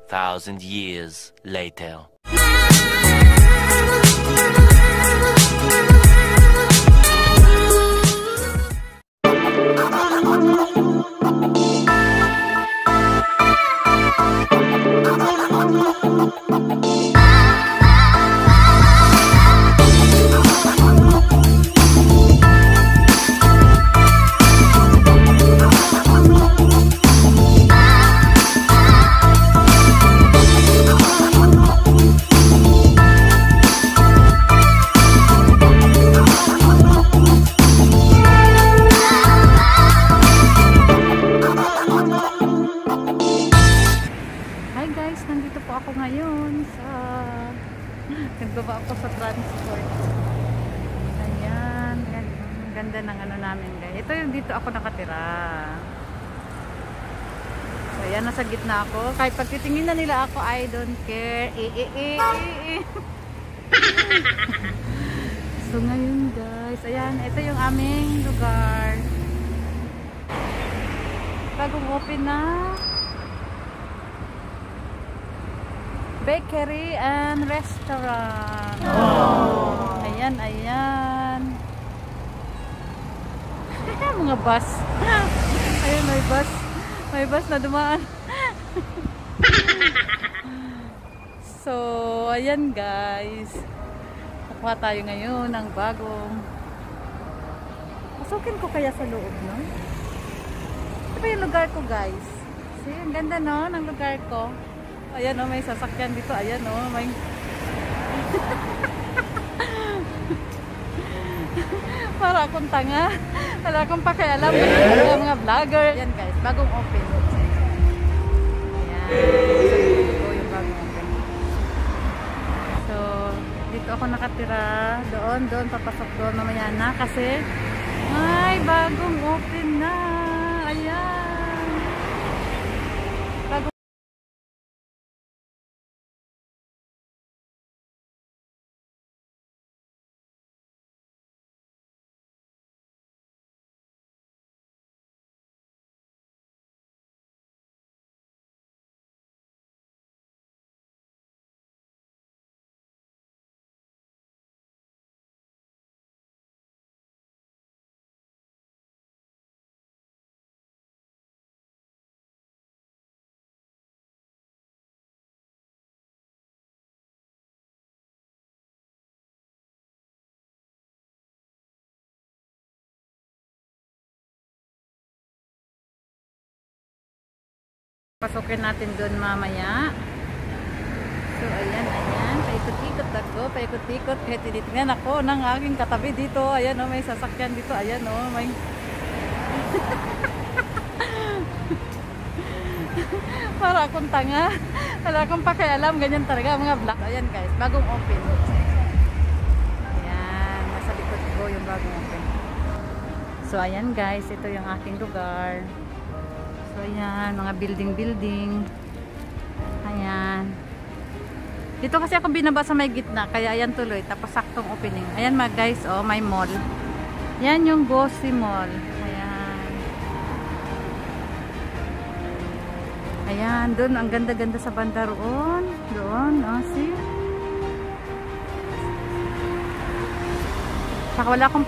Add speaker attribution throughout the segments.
Speaker 1: 2,000 years later.
Speaker 2: Nagbaba ako sa transport. Ayan. Ang ganda ng ano namin guys. Ito yung dito ako nakatira. So ayan, nasa gitna ako. Kahit pag titingin na nila ako, I don't care. So ngayon guys, ayan, ito yung aming lugar. Bagong open na bakery and restaurant. Oh. Ayan, ayan. Mga bus. Ayun, may bus. May bus na dumaan. So, ayan guys. Kukuha tayo ngayon ng bagong. Pasukin ko kaya sa loob, no? Ito ba yung lugar ko guys? See, ang ganda no, ng lugar ko. Ayan o, may sasakyan dito. Ayan o, may... Para akong tanga. Wala akong pakialam. Mga vlogger. Ayan guys, bagong open. Ayan. So, yung bagong open. So, dito ako nakatira. Doon, papasok doon mamaya na. Kasi, ay, bagong open na. Ayan. Pasukin natin doon mamaya. So ayan, ayan. Paikot-ikot ako, paikot-ikot. Kaya tinitingnan ako ng aking katabi dito. Ayan o, may sasakyan dito. Ayan o, may... Para akong tanga. Wala akong pakialam. Ganyan talaga mga vlog. Ayan guys, bagong open. Ayan, nasa likod ko yung bagong open. So ayan guys, ito yung aking lugar. So ayan, mga building. Ayan. Dito kasi ako binaba sa may gitna, kaya ayan tuloy. Tapos saktong opening. Ayan mga guys, oh, may mall. Yan yung Gosi Mall. Ayan. Ayan, doon ang ganda-ganda sa banda roon. Doon, oh, see? Saka wala akong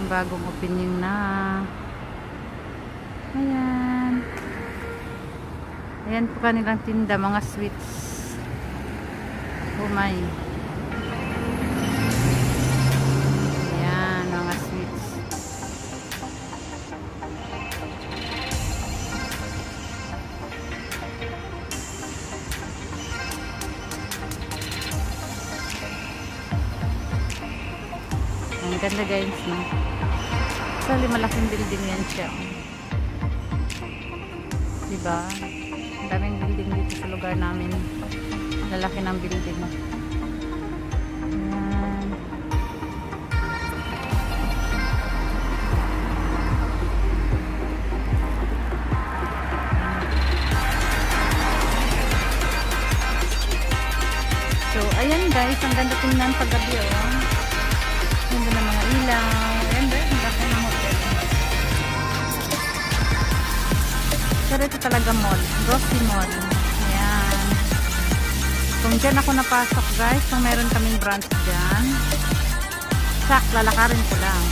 Speaker 2: bagong opening na. Ayan. Ayan po kanilang tinda, mga sweets. Oh my. Ayan, mga sweets. Ang ganda guys, no? Actually, malaking building yan siya. Diba? Ang daming building dito sa lugar namin. Lalaki ng building. Ayan. So, ayan guys, ang ganda tingnan pag gabi, oh. Ganda ng mga ilaw. Ayan guys, ang ganda ng hotel. Pero ito talaga mall. Roxy Mall. Ayan. Kung dyan ako napasok guys, kung meron kaming branch dyan, lalakarin ko lang.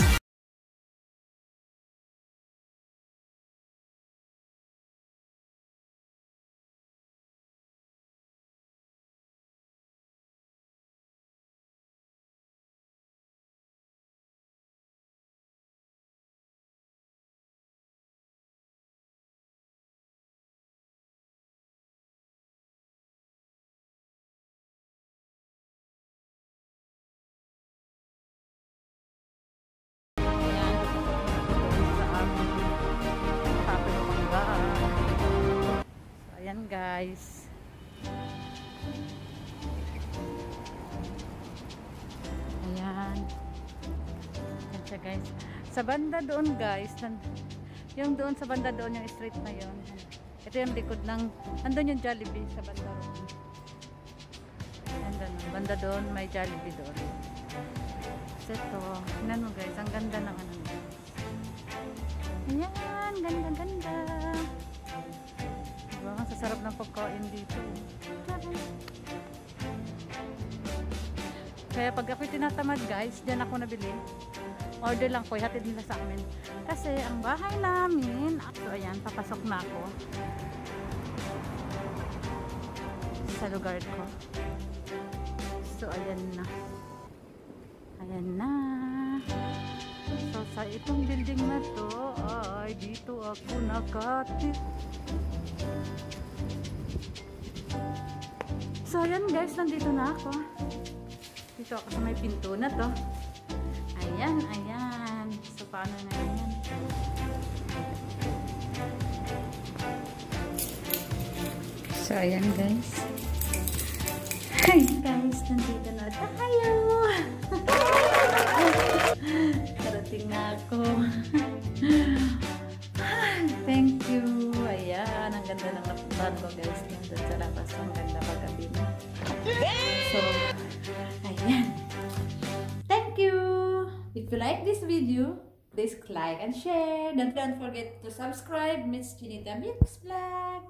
Speaker 2: Ayan guys. Ayan. Ayan siya guys. Sa banda doon guys, yung doon sa banda doon, yung street na yun. Ito yung likod ng, andun yung Jollibee sa banda doon. Ayan doon, banda doon, may Jollibee doon. So ito, tingnan mo guys, ang ganda ng ano. Ayan, ganda ganda. Diba, ang sasarap ng pagkain dito. Kaya pag ako'y tinatamad guys, dyan ako nabili. Order lang ko, ihatid nila sa amin. Kasi ang bahay namin, so ayan, papasok na ako sa lugar ko. So ayan na. Ayan na. So sa itong building na to, ay dito ako nakatip. So ayan guys, nandito na ako. Dito ako sa may pinto na to. Ayan, ayan. So paano na yan? So ayan guys. Hi guys, nandito na tayo. Karating na ako. Thank you. Ayan, ang ganda ng napuntahan ko guys. Nandun sa labas. Ang ganda paggabi na. So, ayan. Thank you. If you like this video, please like and share. Don't forget to subscribe Miss Chinita Mix Vlog.